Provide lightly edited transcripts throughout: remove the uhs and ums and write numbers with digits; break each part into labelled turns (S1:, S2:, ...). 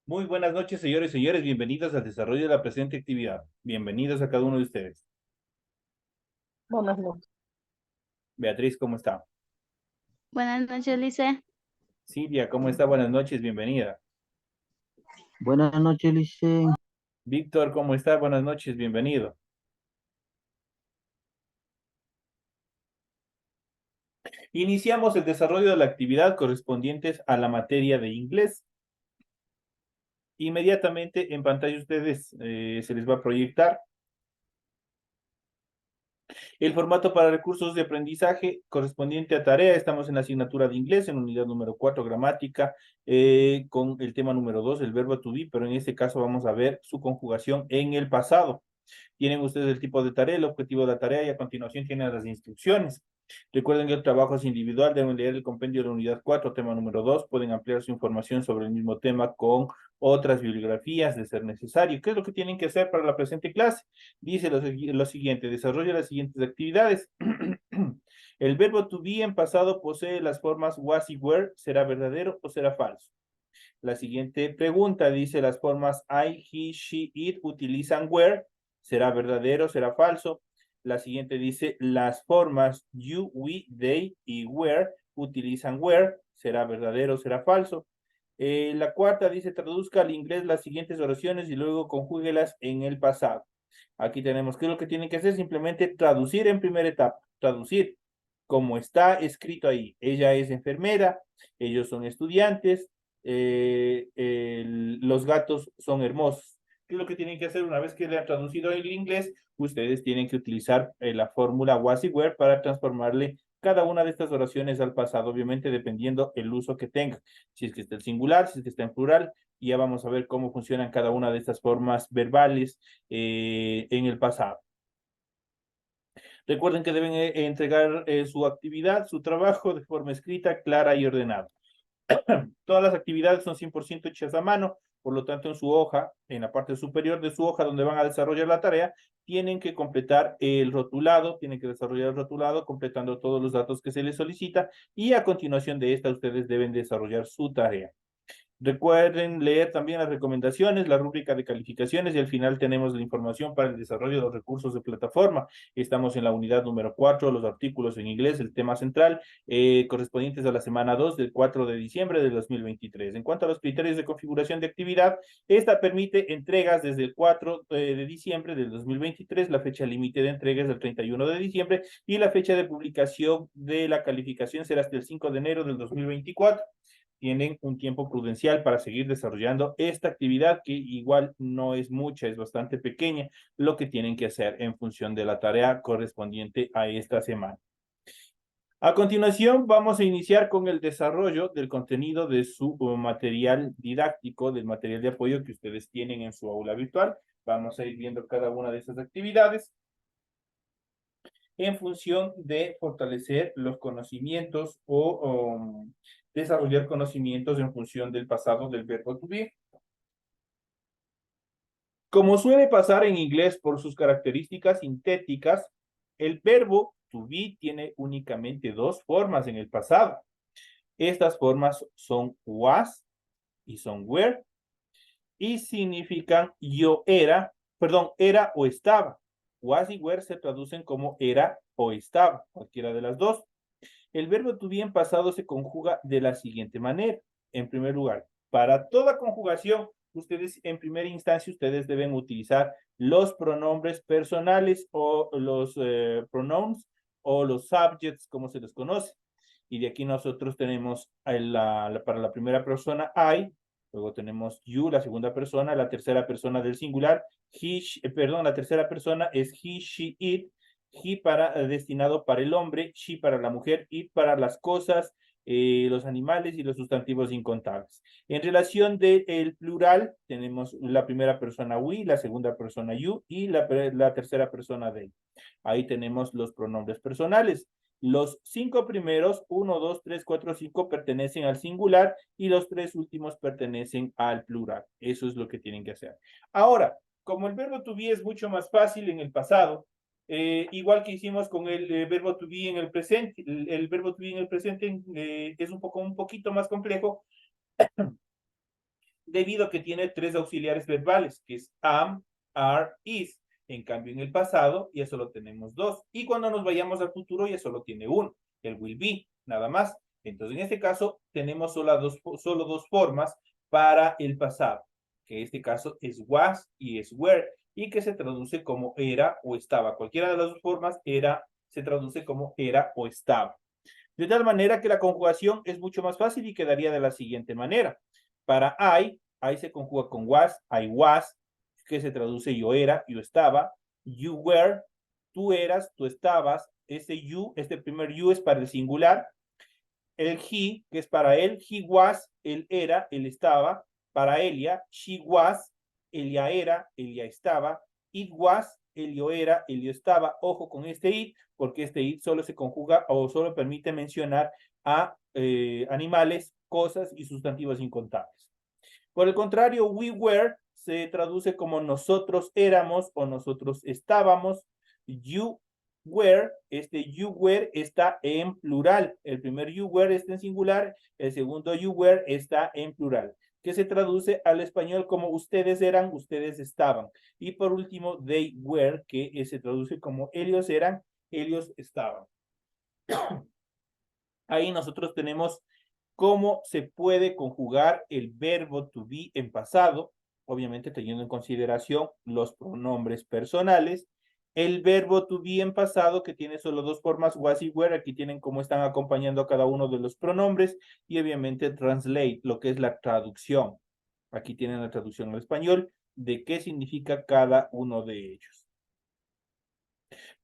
S1: Muy buenas noches, señores y señores. Bienvenidos al desarrollo de la presente actividad. Bienvenidos a cada uno de ustedes.
S2: Buenas noches.
S1: Beatriz, ¿cómo está?
S3: Buenas noches, Lice.
S1: Silvia, ¿cómo está? Buenas noches, bienvenida.
S4: Buenas noches, Lice.
S1: Víctor, ¿cómo está? Buenas noches, bienvenido. Iniciamos el desarrollo de la actividad correspondientes a la materia de inglés. Inmediatamente en pantalla ustedes se les va a proyectar el formato para recursos de aprendizaje correspondiente a tarea. Estamos en la asignatura de inglés, en unidad número 4, gramática, con el tema número 2, el verbo to be, pero en este caso vamos a ver su conjugación en el pasado. Tienen ustedes el tipo de tarea, el objetivo de la tarea y a continuación tienen las instrucciones. Recuerden que el trabajo es individual, deben leer el compendio de la unidad 4, tema número 2, pueden ampliar su información sobre el mismo tema con otras bibliografías de ser necesario. ¿Qué es lo que tienen que hacer para la presente clase? Dice lo siguiente, desarrolla las siguientes actividades. El verbo to be en pasado posee las formas was y were, ¿será verdadero o será falso? La siguiente pregunta dice las formas I, he, she, it utilizan were, ¿será verdadero o será falso? La siguiente dice las formas you, we, they y were utilizan were, ¿será verdadero o será falso? La cuarta dice traduzca al inglés las siguientes oraciones y luego conjúguelas en el pasado. Aquí tenemos que lo que tienen que hacer simplemente traducir en primera etapa, traducir como está escrito ahí. Ella es enfermera, ellos son estudiantes, los gatos son hermosos. ¿Qué es lo que tienen que hacer una vez que le han traducido el inglés? Ustedes tienen que utilizar la fórmula was y were para transformarle cada una de estas oraciones al pasado, obviamente dependiendo el uso que tenga. Si es que está en singular, si es que está en plural, y ya vamos a ver cómo funcionan cada una de estas formas verbales en el pasado. Recuerden que deben entregar su actividad, su trabajo de forma escrita, clara y ordenada. Todas las actividades son 100% hechas a mano, por lo tanto en su hoja, en la parte superior de su hoja donde van a desarrollar la tarea, tienen que completar el rotulado, tienen que desarrollar el rotulado completando todos los datos que se les solicita y a continuación de esta ustedes deben desarrollar su tarea. Recuerden leer también las recomendaciones, la rúbrica de calificaciones y al final tenemos la información para el desarrollo de los recursos de plataforma. Estamos en la unidad número 4, los artículos en inglés, el tema central, correspondientes a la semana 2 del 4 de diciembre del 2023. En cuanto a los criterios de configuración de actividad, esta permite entregas desde el 4 de diciembre del 2023, la fecha límite de entregas del 31 de diciembre y la fecha de publicación de la calificación será hasta el 5 de enero del 2024. Tienen un tiempo prudencial para seguir desarrollando esta actividad que igual no es mucha, es bastante pequeña, lo que tienen que hacer en función de la tarea correspondiente a esta semana. A continuación, vamos a iniciar con el desarrollo del contenido de su material didáctico, del material de apoyo que ustedes tienen en su aula virtual. Vamos a ir viendo cada una de estas actividades en función de fortalecer los conocimientos o desarrollar conocimientos en función del pasado del verbo to be. Como suele pasar en inglés por sus características sintéticas, el verbo to be tiene únicamente dos formas en el pasado. Estas formas son was y son were y significan yo era, perdón, era o estaba. Was y were se traducen como era o estaba, cualquiera de las dos. El verbo to be en pasado se conjuga de la siguiente manera. En primer lugar, para toda conjugación, ustedes en primera instancia, ustedes deben utilizar los pronombres personales o los pronouns o los subjects, como se les conoce. Y de aquí nosotros tenemos para la primera persona I, luego tenemos you, la segunda persona, la tercera persona del singular, la tercera persona es he, she, it, he destinado para el hombre, she para la mujer, it para las cosas, los animales y los sustantivos incontables. En relación del plural, tenemos la primera persona we, la segunda persona you y la tercera persona they. Ahí tenemos los pronombres personales. Los 5 primeros, 1, 2, 3, 4, 5, pertenecen al singular y los 3 últimos pertenecen al plural. Eso es lo que tienen que hacer. Ahora, como el verbo to be es mucho más fácil en el pasado, igual que hicimos con el verbo to be en el presente, el verbo to be en el presente es un poquito más complejo. debido a que tiene tres auxiliares verbales, que es am, are, is. En cambio, en el pasado ya solo tenemos dos. Y cuando nos vayamos al futuro ya solo tiene uno, el will be, nada más. Entonces, en este caso, tenemos solo dos formas para el pasado, que en este caso es was y es were, y que se traduce como era o estaba. Cualquiera de las dos formas se traduce como era o estaba. De tal manera que la conjugación es mucho más fácil y quedaría de la siguiente manera. Para I se conjuga con I was, que se traduce yo era, yo estaba. You were, tú eras, tú estabas. Este primer you es para el singular. El he, que es para él, he was, él era, él estaba. Para Elia, she was, ella era, ella estaba. It was, ello era, ello estaba. Ojo con este it, porque este it solo se conjuga o solo permite mencionar a animales, cosas y sustantivos incontables. Por el contrario, we were se traduce como nosotros éramos o nosotros estábamos. You were, you were está en plural. El primer you were está en singular, el segundo you were está en plural, que se traduce al español como ustedes eran, ustedes estaban. Y por último, they were, que se traduce como ellos eran, ellos estaban. Ahí nosotros tenemos cómo se puede conjugar el verbo to be en pasado, obviamente teniendo en consideración los pronombres personales. El verbo to be en pasado, que tiene solo dos formas, was y were, aquí tienen cómo están acompañando a cada uno de los pronombres, y obviamente translate, lo que es la traducción. Aquí tienen la traducción al español de qué significa cada uno de ellos.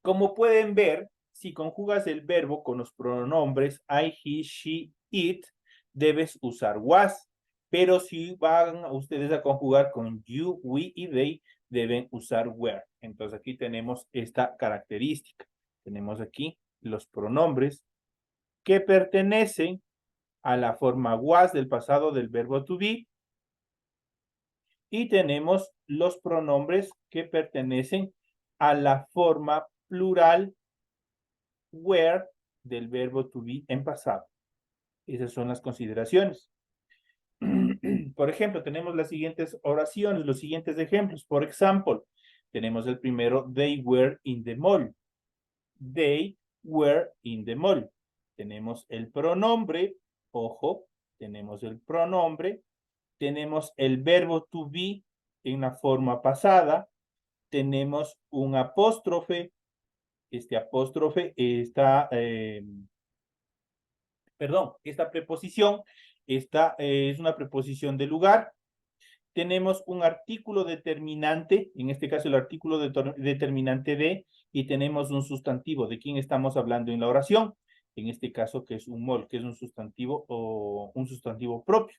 S1: Como pueden ver, si conjugas el verbo con los pronombres I, he, she, it, debes usar was. Pero si van ustedes a conjugar con you, we y they, deben usar were. Entonces aquí tenemos esta característica. Tenemos aquí los pronombres que pertenecen a la forma was del pasado del verbo to be. Y tenemos los pronombres que pertenecen a la forma plural were del verbo to be en pasado. Esas son las consideraciones. Por ejemplo, tenemos las siguientes oraciones, los siguientes ejemplos. Por ejemplo, tenemos el primero, they were in the mall. They were in the mall. Tenemos el pronombre, ojo, tenemos el pronombre, tenemos el verbo to be en la forma pasada, tenemos un apóstrofe, este apóstrofe está, esta preposición es una preposición de lugar. Tenemos un artículo determinante, en este caso el artículo determinante de, y tenemos un sustantivo de quién estamos hablando en la oración, en este caso que es un mol, que es un sustantivo o un sustantivo propio.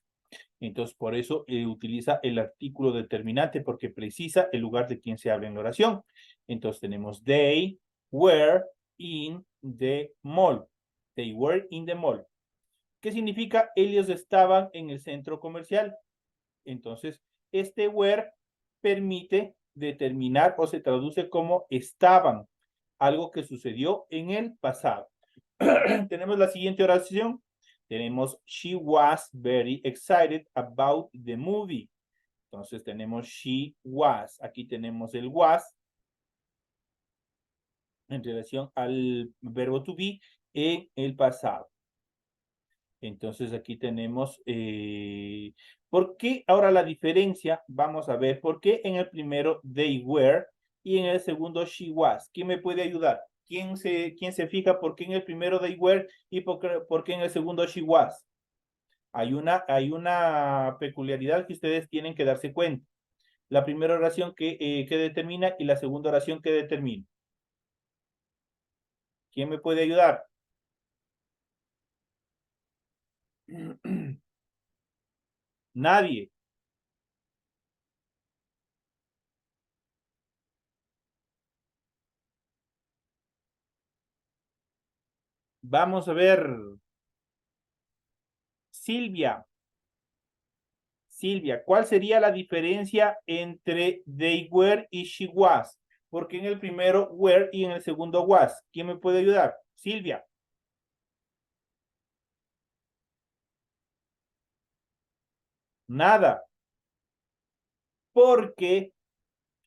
S1: Entonces, por eso utiliza el artículo determinante, porque precisa el lugar de quien se habla en la oración. Entonces, tenemos they were in the mall. They were in the mall. ¿Qué significa? Ellos estaban en el centro comercial. Entonces, este were permite determinar o se traduce como estaban, algo que sucedió en el pasado. Tenemos la siguiente oración. Tenemos, she was very excited about the movie. Entonces tenemos she was. Aquí tenemos el was en relación al verbo to be en el pasado. Entonces aquí tenemos, ¿por qué ahora la diferencia? Vamos a ver, ¿por qué en el primero they were y en el segundo she was? ¿Quién me puede ayudar? ¿Quién se fija por qué en el primero they were y por qué en el segundo she was? Hay una peculiaridad que ustedes tienen que darse cuenta. La primera oración que determina y la segunda oración que determina. ¿Quién me puede ayudar? Nadie. Vamos a ver. Silvia. Silvia, ¿cuál sería la diferencia entre they were y she was? Porque en el primero were y en el segundo was. ¿Quién me puede ayudar? Silvia. Nada. Porque,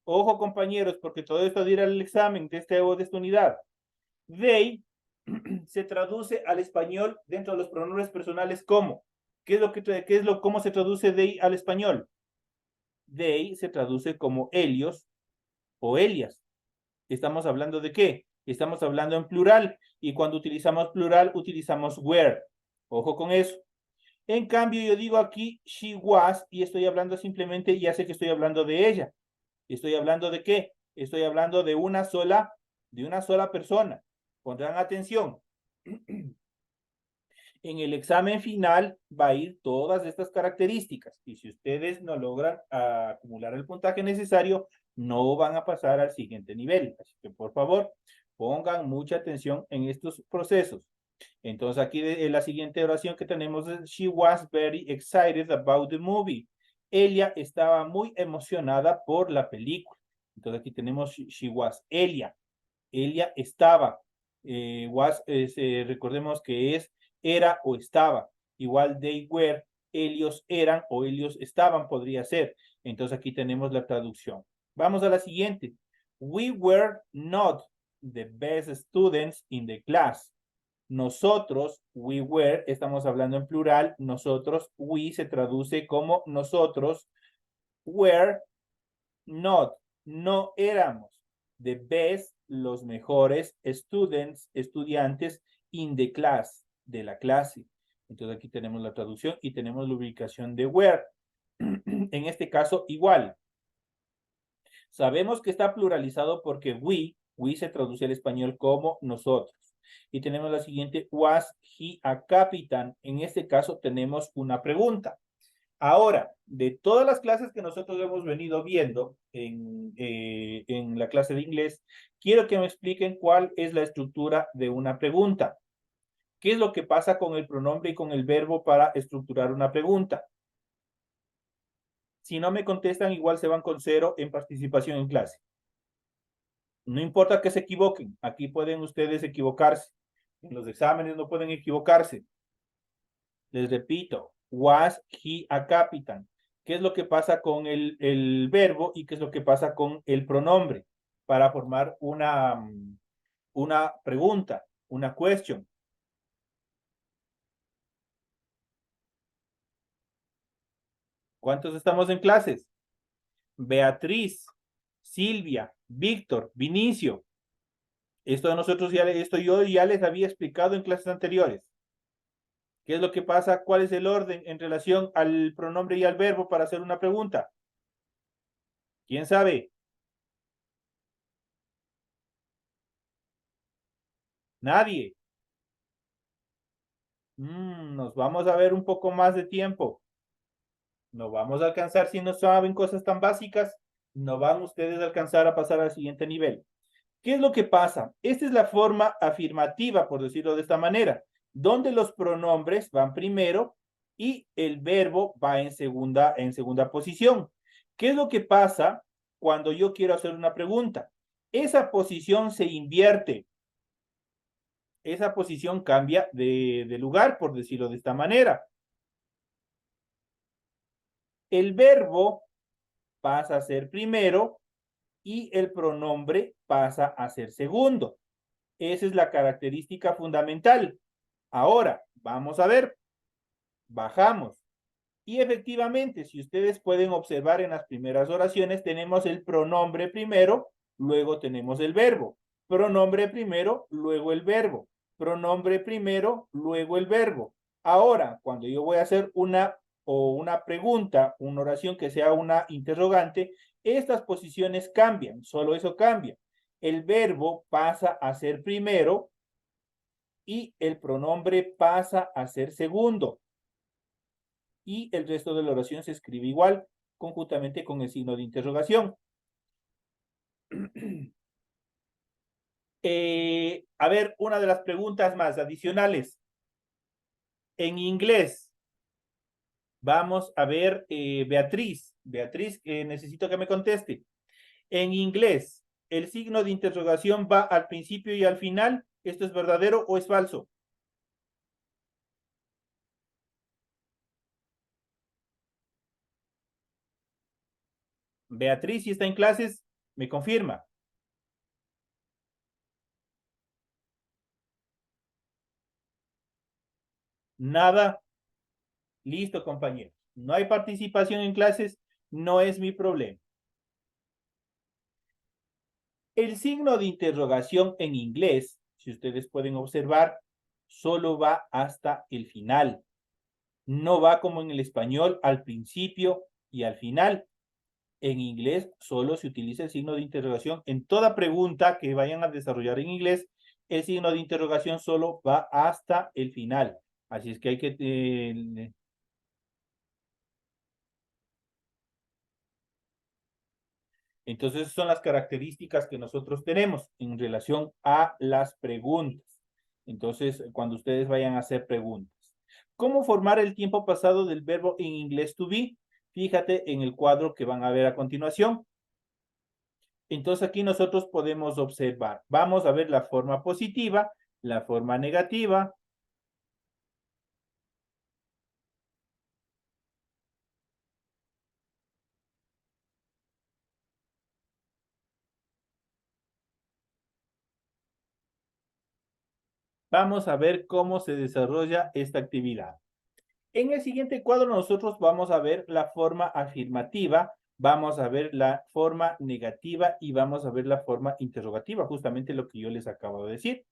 S1: ojo compañeros, porque todo esto dirá el examen de esta unidad. They se traduce al español dentro de los pronombres personales como. ¿Cómo se traduce they al español? They se traduce como Helios o Elias. ¿Estamos hablando de qué? Estamos hablando en plural. Y cuando utilizamos plural, utilizamos were. Ojo con eso. En cambio, yo digo aquí she was y estoy hablando simplemente, ya sé que estoy hablando de ella. ¿Estoy hablando de qué? Estoy hablando de una sola persona. Pondrán atención. En el examen final va a ir todas estas características y si ustedes no logran acumular el puntaje necesario, no van a pasar al siguiente nivel. Así que por favor, pongan mucha atención en estos procesos. Entonces aquí la siguiente oración que tenemos es she was very excited about the movie. Ella estaba muy emocionada por la película. Entonces aquí tenemos she was. Ella estaba. Recordemos que es era o estaba. Igual they were, ellos eran o ellos estaban, podría ser. Entonces aquí tenemos la traducción. Vamos a la siguiente. We were not the best students in the class. Nosotros, we were, estamos hablando en plural, nosotros, we se traduce como nosotros, were not, no éramos, the best, los mejores students, estudiantes, in the class, de la clase. Entonces aquí tenemos la traducción y tenemos la ubicación de where. En este caso, igual. Sabemos que está pluralizado porque we se traduce al español como nosotros. Y tenemos la siguiente, was he a captain? En este caso tenemos una pregunta. Ahora, de todas las clases que nosotros hemos venido viendo en la clase de inglés, quiero que me expliquen cuál es la estructura de una pregunta. ¿Qué es lo que pasa con el pronombre y con el verbo para estructurar una pregunta? Si no me contestan, igual se van con 0 en participación en clase. No importa que se equivoquen, aquí pueden ustedes equivocarse. En los exámenes no pueden equivocarse. Les repito, was he a captain? ¿Qué es lo que pasa con el verbo y qué es lo que pasa con el pronombre? Para formar una pregunta, una question. ¿Cuántos estamos en clases? Beatriz, Silvia, Víctor, Vinicio. Esto yo ya les había explicado en clases anteriores. ¿Qué es lo que pasa? ¿Cuál es el orden en relación al pronombre y al verbo para hacer una pregunta? ¿Quién sabe? Nadie. Nos vamos a ver un poco más de tiempo. No vamos a alcanzar si no saben cosas tan básicas. No van ustedes a alcanzar a pasar al siguiente nivel. ¿Qué es lo que pasa? Esta es la forma afirmativa, por decirlo de esta manera, donde los pronombres van primero y el verbo va en segunda posición. ¿Qué es lo que pasa cuando yo quiero hacer una pregunta? Esa posición se invierte. Esa posición cambia de lugar, por decirlo de esta manera. El verbo pasa a ser primero y el pronombre pasa a ser segundo. Esa es la característica fundamental. Ahora, vamos a ver. Bajamos. Y efectivamente, si ustedes pueden observar en las primeras oraciones, tenemos el pronombre primero, luego tenemos el verbo. Pronombre primero, luego el verbo. Pronombre primero, luego el verbo. Ahora, cuando yo voy a hacer una pregunta, una oración que sea una interrogante, estas posiciones cambian, solo eso cambia. El verbo pasa a ser primero y el pronombre pasa a ser segundo. Y el resto de la oración se escribe igual, conjuntamente con el signo de interrogación. A ver, una de las preguntas más adicionales. En inglés, vamos a ver, Beatriz, necesito que me conteste. En inglés, ¿el signo de interrogación va al principio y al final? ¿Esto es verdadero o es falso? Beatriz, si está en clases, me confirma. Nada. Listo, compañeros. No hay participación en clases, no es mi problema. El signo de interrogación en inglés, si ustedes pueden observar, solo va hasta el final. No va como en el español al principio y al final. En inglés solo se utiliza el signo de interrogación. En toda pregunta que vayan a desarrollar en inglés, el signo de interrogación solo va hasta el final. Así es que hay que... Entonces, son las características que nosotros tenemos en relación a las preguntas. Entonces, cuando ustedes vayan a hacer preguntas. ¿Cómo formar el tiempo pasado del verbo en inglés to be? Fíjate en el cuadro que van a ver a continuación. Entonces, aquí nosotros podemos observar. Vamos a ver la forma positiva, la forma negativa. Vamos a ver cómo se desarrolla esta actividad. En el siguiente cuadro nosotros vamos a ver la forma afirmativa, vamos a ver la forma negativa y vamos a ver la forma interrogativa, justamente lo que yo les acabo de decir.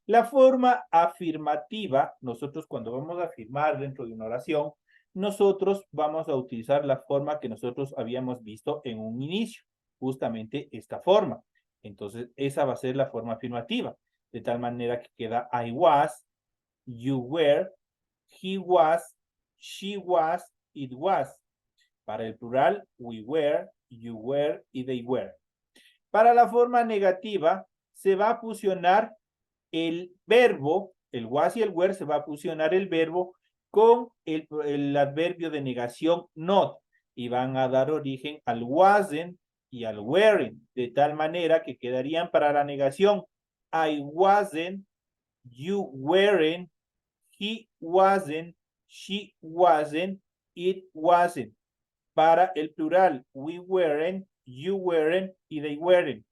S1: La forma afirmativa, nosotros cuando vamos a afirmar dentro de una oración, nosotros vamos a utilizar la forma que nosotros habíamos visto en un inicio, justamente esta forma. Entonces, esa va a ser la forma afirmativa, de tal manera que queda I was, you were, he was, she was, it was. Para el plural, we were, you were y they were. Para la forma negativa, se va a fusionar el verbo, el was y el were, se va a fusionar el verbo con el adverbio de negación not y van a dar origen al wasn't y al weren't, de tal manera que quedarían para la negación I wasn't, you weren't, he wasn't, she wasn't, it wasn't. Para el plural, we weren't, you weren't y they weren't.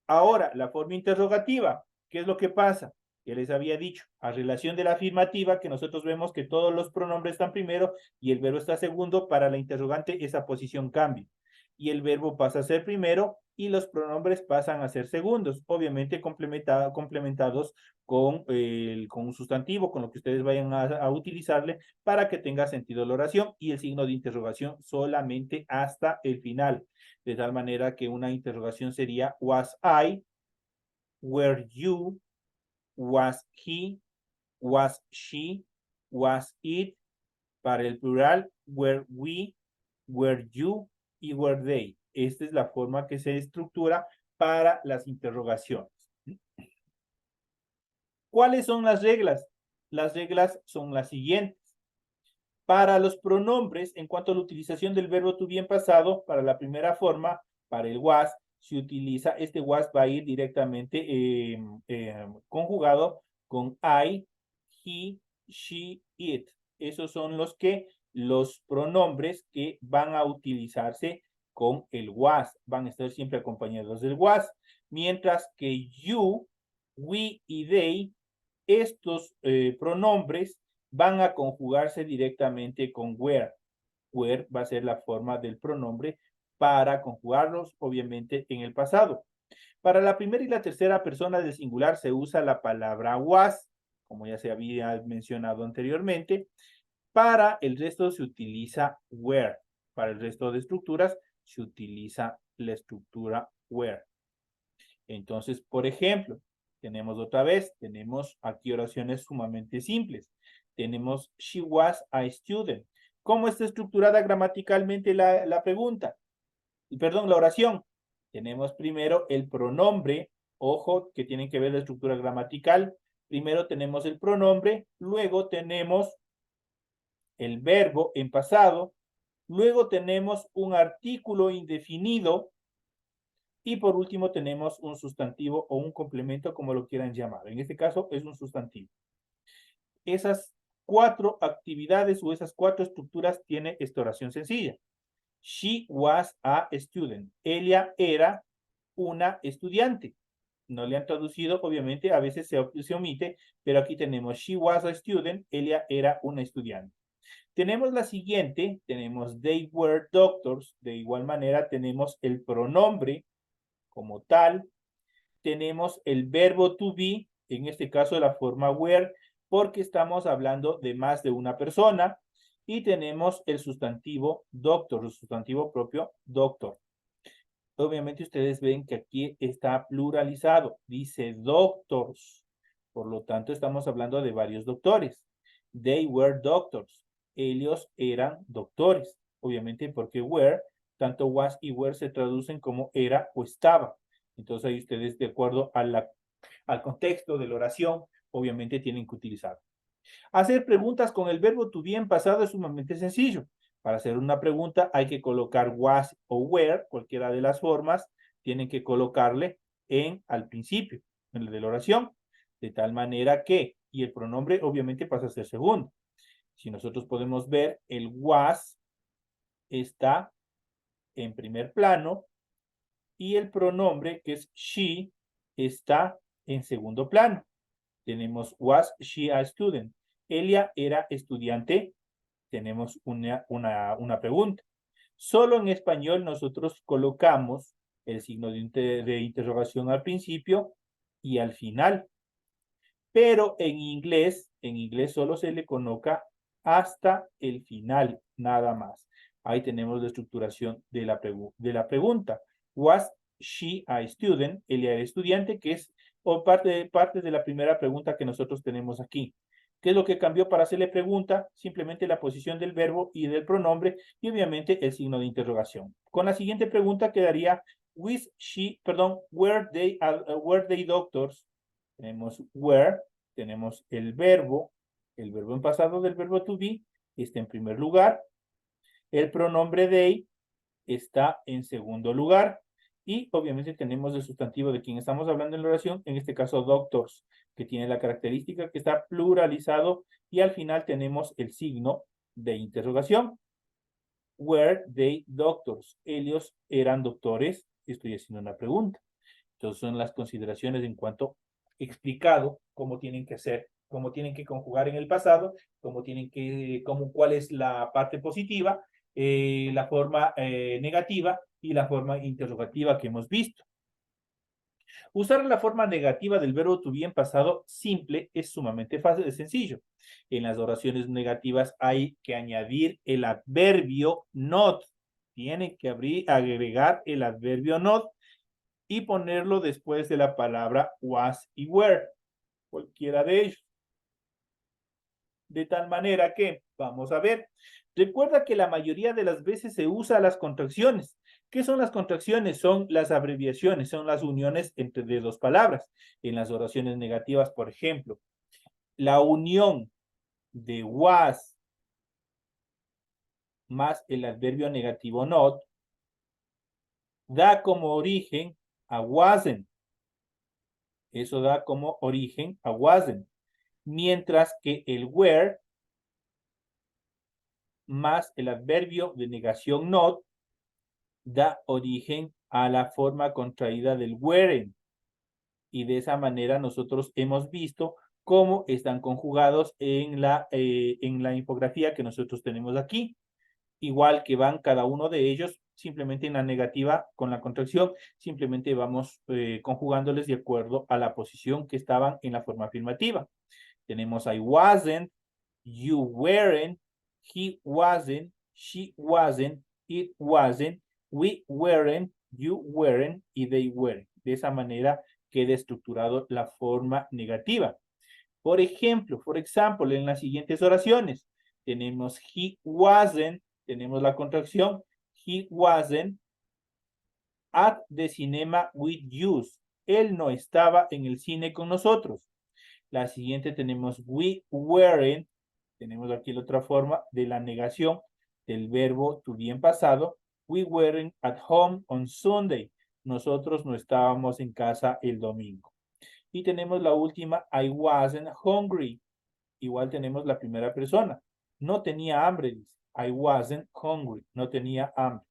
S1: Ahora, la forma interrogativa, ¿qué es lo que pasa? Ya les había dicho, a relación de la afirmativa, que nosotros vemos que todos los pronombres están primero y el verbo está segundo, para la interrogante esa posición cambia. Y el verbo pasa a ser primero y los pronombres pasan a ser segundos, obviamente complementados con un sustantivo, con lo que ustedes vayan a utilizarle para que tenga sentido la oración y el signo de interrogación solamente hasta el final. De tal manera que una interrogación sería, was I, were you, was he, was she, was it. Para el plural, were we, were you y were they. Esta es la forma que se estructura para las interrogaciones. ¿Cuáles son las reglas? Las reglas son las siguientes. Para los pronombres, en cuanto a la utilización del verbo to be en pasado, para la primera forma, para el was, se utiliza, este was va a ir directamente conjugado con I, he, she, it. Esos son los pronombres que van a utilizarse con el was, van a estar siempre acompañados del was, mientras que you, we y they, estos pronombres van a conjugarse directamente con where. Where va a ser la forma del pronombre para conjugarlos, obviamente, en el pasado. Para la primera y la tercera persona del singular se usa la palabra was, como ya se había mencionado anteriormente. Para el resto se utiliza where. Para el resto de estructuras se utiliza la estructura where. Entonces, por ejemplo, tenemos aquí oraciones sumamente simples. Tenemos, she was a student. ¿Cómo está estructurada gramaticalmente la pregunta? Perdón, la oración. Tenemos primero el pronombre, ojo, que tienen que ver la estructura gramatical. Primero tenemos el pronombre, luego tenemos el verbo en pasado, luego tenemos un artículo indefinido y por último tenemos un sustantivo o un complemento, como lo quieran llamar. En este caso es un sustantivo. Esas 4 actividades o esas 4 estructuras tiene esta oración sencilla. She was a student. Ella era una estudiante. No le han traducido, obviamente, a veces se omite, pero aquí tenemos she was a student. Ella era una estudiante. Tenemos la siguiente, tenemos they were doctors. De igual manera tenemos el pronombre como tal. Tenemos el verbo to be, en este caso la forma were, porque estamos hablando de más de una persona. Y tenemos el sustantivo doctor, el sustantivo propio doctor. Obviamente ustedes ven que aquí está pluralizado, dice doctors. Por lo tanto, estamos hablando de varios doctores. They were doctors. Ellos eran doctores. Obviamente porque were, tanto was y were se traducen como era o estaba. Entonces ahí ustedes, de acuerdo al contexto de la oración, obviamente tienen que utilizar. Hacer preguntas con el verbo to be en pasado es sumamente sencillo. Para hacer una pregunta hay que colocar was o were, cualquiera de las formas, tienen que colocarle al principio, en la de la oración, de tal manera que, y el pronombre obviamente pasa a ser segundo. Si nosotros podemos ver, el was está en primer plano y el pronombre, que es she, está en segundo plano. Tenemos was she a student. Ella era estudiante. Tenemos una pregunta. Solo en español nosotros colocamos el signo de interrogación al principio y al final. Pero en inglés solo se le coloca hasta el final, nada más. Ahí tenemos la estructuración de la pregunta. Was she a student? Ella era estudiante, que es parte de la primera pregunta que nosotros tenemos aquí. ¿Qué es lo que cambió para hacerle pregunta? Simplemente la posición del verbo y del pronombre y obviamente el signo de interrogación. Con la siguiente pregunta quedaría, were they doctors? Tenemos were, tenemos el verbo en pasado del verbo to be está en primer lugar. El pronombre they está en segundo lugar. Y obviamente tenemos el sustantivo de quien estamos hablando en la oración, en este caso doctors, que tiene la característica que está pluralizado y al final tenemos el signo de interrogación. Were they doctors? Ellos eran doctores. Estoy haciendo una pregunta. Entonces son las consideraciones en cuanto explicado cómo tienen que hacer, cómo tienen que conjugar en el pasado, cuál es la parte positiva, la forma negativa y la forma interrogativa que hemos visto. Usar la forma negativa del verbo to be en pasado simple es sumamente fácil, es sencillo. En las oraciones negativas hay que añadir el adverbio not. Tiene que agregar el adverbio not y ponerlo después de la palabra was y were, cualquiera de ellos. De tal manera que, vamos a ver, recuerda que la mayoría de las veces se usa las contracciones. ¿Qué son las contracciones? Son las abreviaciones, son las uniones de dos palabras. En las oraciones negativas, por ejemplo, la unión de was más el adverbio negativo not da como origen a wasn't. Eso da como origen a wasn't. Mientras que el were más el adverbio de negación not da origen a la forma contraída del weren't. Y de esa manera nosotros hemos visto cómo están conjugados en la infografía que nosotros tenemos aquí. Igual que van cada uno de ellos, simplemente en la negativa con la contracción, simplemente vamos conjugándoles de acuerdo a la posición que estaban en la forma afirmativa. Tenemos I wasn't, you weren't, he wasn't, she wasn't, it wasn't, we weren't, you weren't y they weren't. De esa manera queda estructurado la forma negativa. Por ejemplo, en las siguientes oraciones tenemos he wasn't, tenemos la contracción, he wasn't at the cinema with you. Él no estaba en el cine con nosotros. La siguiente tenemos we weren't, tenemos aquí la otra forma de la negación del verbo to be en pasado. We weren't at home on Sunday. Nosotros no estábamos en casa el domingo. Y tenemos la última, I wasn't hungry. Igual tenemos la primera persona. No tenía hambre, dice. I wasn't hungry. No tenía hambre.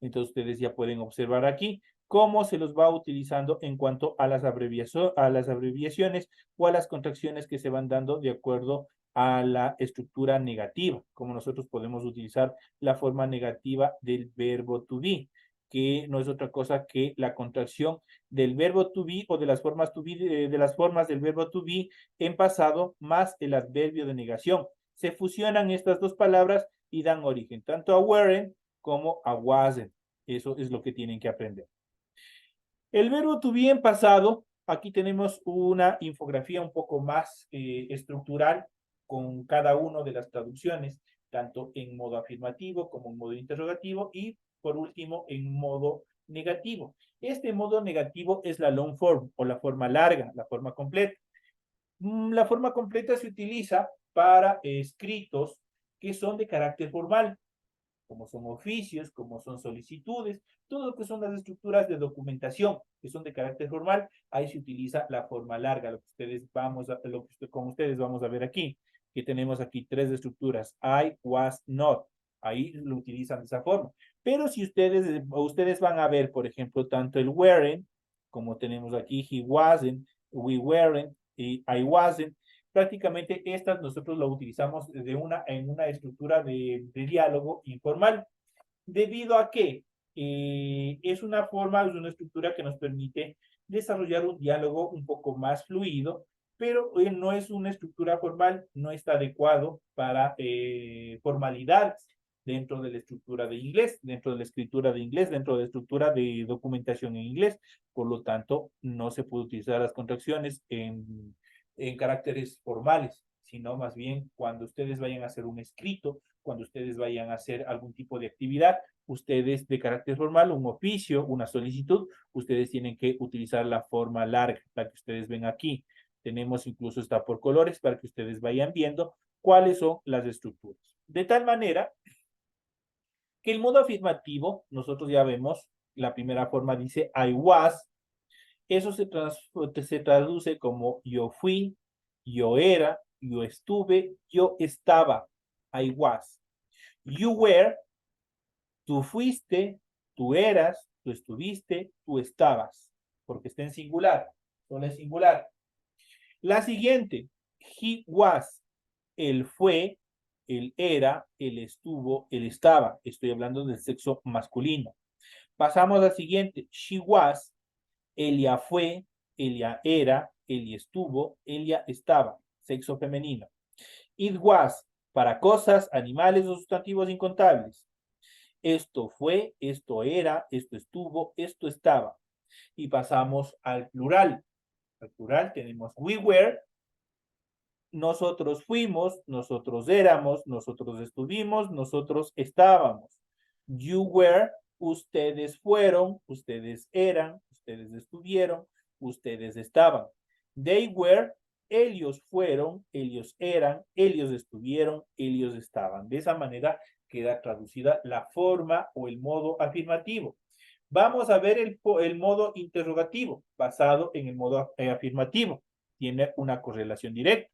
S1: Entonces ustedes ya pueden observar aquí cómo se los va utilizando en cuanto a las abreviaciones o a las contracciones que se van dando de acuerdo a la estructura negativa, como nosotros podemos utilizar la forma negativa del verbo to be, que no es otra cosa que la contracción del verbo to be o de las formas to be, de las formas del verbo to be en pasado más el adverbio de negación. Se fusionan estas dos palabras y dan origen tanto a weren't como a wasn't. Eso es lo que tienen que aprender. El verbo to be en pasado, aquí tenemos una infografía un poco más estructural con cada una de las traducciones, tanto en modo afirmativo como en modo interrogativo y por último en modo negativo. Este modo negativo es la long form o la forma larga, la forma completa. La forma completa se utiliza para escritos que son de carácter formal, como son oficios, como son solicitudes, todo lo que son las estructuras de documentación que son de carácter formal, ahí se utiliza la forma larga, lo que con ustedes vamos a ver aquí, que tenemos aquí tres estructuras, I, was, not, ahí lo utilizan de esa forma. Pero si ustedes van a ver, por ejemplo, tanto el weren't, como tenemos aquí, he wasn't, we weren't, y I wasn't, prácticamente estas nosotros lo utilizamos en una estructura de diálogo informal, debido a que es una forma, es una estructura que nos permite desarrollar un diálogo un poco más fluido, pero no es una estructura formal, no está adecuado para formalidades dentro de la estructura de inglés, dentro de la escritura de inglés, dentro de la estructura de documentación en inglés. Por lo tanto, no se puede utilizar las contracciones en caracteres formales, sino más bien cuando ustedes vayan a hacer un escrito, cuando ustedes vayan a hacer algún tipo de actividad, ustedes de carácter formal, un oficio, una solicitud, ustedes tienen que utilizar la forma larga, la que ustedes ven aquí. Tenemos incluso está por colores para que ustedes vayan viendo cuáles son las estructuras. De tal manera que el modo afirmativo, nosotros ya vemos, la primera forma dice I was, eso se traduce como yo fui, yo era, yo estuve, yo estaba. I was. You were, tú fuiste, tú eras, tú estuviste, tú estabas. Porque está en singular, solo es singular. La siguiente, he was, él fue, él era, él estuvo, él estaba. Estoy hablando del sexo masculino. Pasamos al siguiente, she was, ella fue, ella era, ella estuvo, ella estaba, sexo femenino. It was, para cosas, animales o sustantivos incontables. Esto fue, esto era, esto estuvo, esto estaba. Y pasamos al plural. Al plural tenemos we were, nosotros fuimos, nosotros éramos, nosotros estuvimos, nosotros estábamos. You were, ustedes fueron, ustedes eran, ustedes estuvieron, ustedes estaban. They were, ellos fueron, ellos eran, ellos estuvieron, ellos estaban. De esa manera queda traducida la forma o el modo afirmativo. Vamos a ver el modo interrogativo basado en el modo afirmativo. Tiene una correlación directa.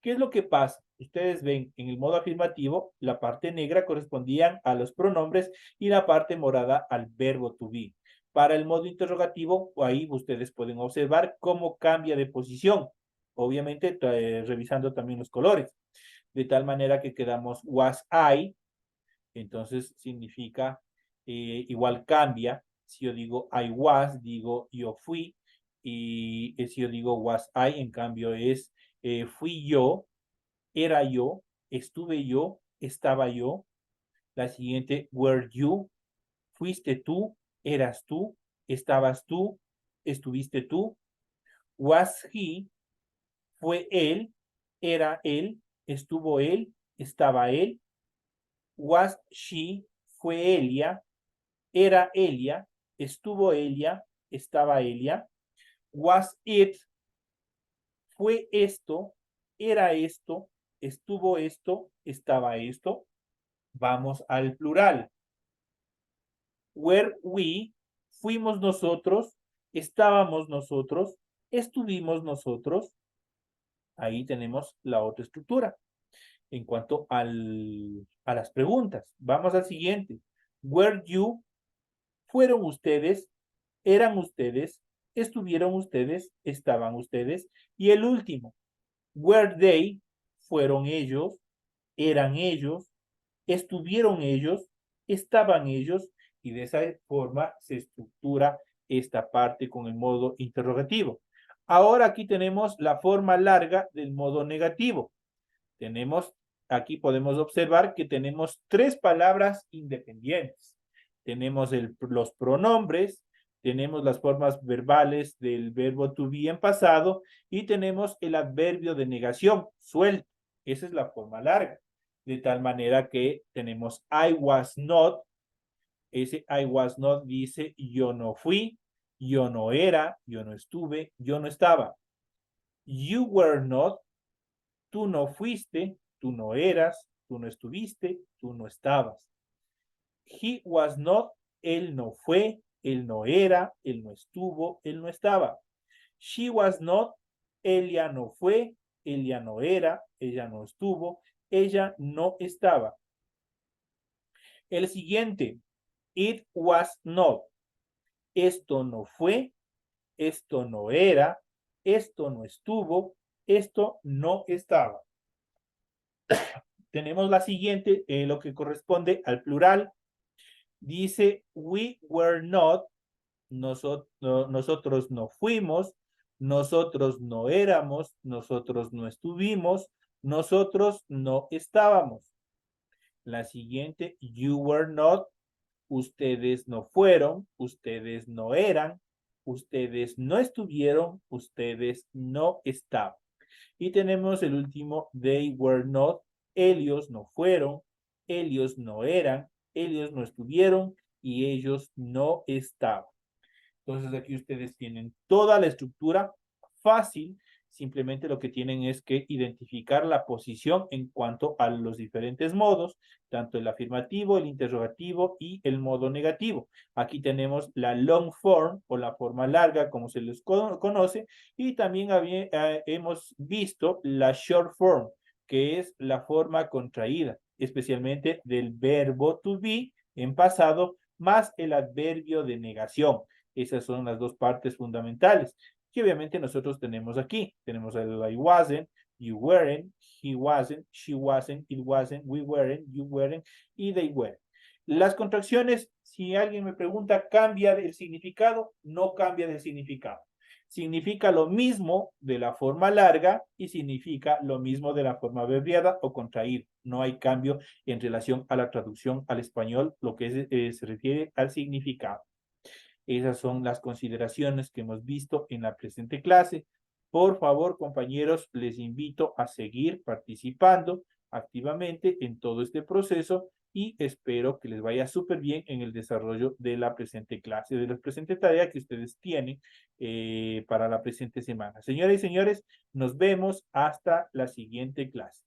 S1: ¿Qué es lo que pasa? Ustedes ven en el modo afirmativo, la parte negra correspondía a los pronombres y la parte morada al verbo to be. Para el modo interrogativo, ahí ustedes pueden observar cómo cambia de posición. Obviamente, revisando también los colores. De tal manera que quedamos was I, entonces significa igual cambia. Si yo digo I was, digo yo fui. Y si yo digo was I, en cambio es fui yo, era yo, estuve yo, estaba yo. La siguiente, were you, fuiste tú, eras tú, estabas tú, estuviste tú. Was he, fue él, era él, estuvo él, estaba él. Was she, fue Elia, era Elia, estuvo Elia, estaba Elia. Was it, fue esto, era esto, estuvo esto, estaba esto. Vamos al plural. Were we, fuimos nosotros, estábamos nosotros, estuvimos nosotros. Ahí tenemos la otra estructura. En cuanto a las preguntas, vamos al siguiente. Were you, fueron ustedes, eran ustedes, estuvieron ustedes, estaban ustedes. Y el último, were they, fueron ellos, eran ellos, estuvieron ellos, estaban ellos, y de esa forma se estructura esta parte con el modo interrogativo. Ahora aquí tenemos la forma larga del modo negativo. Aquí podemos observar que tenemos 3 palabras independientes. Tenemos los pronombres, tenemos las formas verbales del verbo to be en pasado y tenemos el adverbio de negación, suelto. Esa es la forma larga. De tal manera que tenemos I was not. Ese I was not dice yo no fui, yo no era, yo no estuve, yo no estaba. You were not, tú no fuiste, tú no eras, tú no estuviste, tú no estabas. He was not, él no fue, él no era, él no estuvo, él no estaba. She was not, ella no fue, ella no era, ella no estuvo, ella no estaba. El siguiente, it was not. Esto no fue, esto no era, esto no estuvo, esto no estaba. Tenemos la siguiente, lo que corresponde al plural. Dice, we were not, nosotros no fuimos, nosotros no éramos, nosotros no estuvimos, nosotros no estábamos. La siguiente, you were not, ustedes no fueron, ustedes no eran, ustedes no estuvieron, ustedes no estaban. Y tenemos el último, they were not, ellos no fueron, ellos no eran, ellos no estuvieron y ellos no estaban. Entonces aquí ustedes tienen toda la estructura fácil, simplemente lo que tienen es que identificar la posición en cuanto a los diferentes modos, tanto el afirmativo, el interrogativo y el modo negativo. Aquí tenemos la long form o la forma larga, como se les conoce, y también hemos visto la short form, que es la forma contraída, especialmente del verbo to be en pasado, más el adverbio de negación. Esas son las 2 partes fundamentales que obviamente nosotros tenemos aquí. Tenemos el I wasn't, you weren't, he wasn't, she wasn't, it wasn't, we weren't, you weren't y they weren't. Las contracciones, si alguien me pregunta, ¿cambia el significado? No cambia de significado. Significa lo mismo de la forma larga y significa lo mismo de la forma abreviada o contraída. No hay cambio en relación a la traducción al español, lo que se refiere al significado. Esas son las consideraciones que hemos visto en la presente clase. Por favor, compañeros, les invito a seguir participando activamente en todo este proceso y espero que les vaya súper bien en el desarrollo de la presente clase, de la presente tarea que ustedes tienen para la presente semana. Señoras y señores, nos vemos hasta la siguiente clase.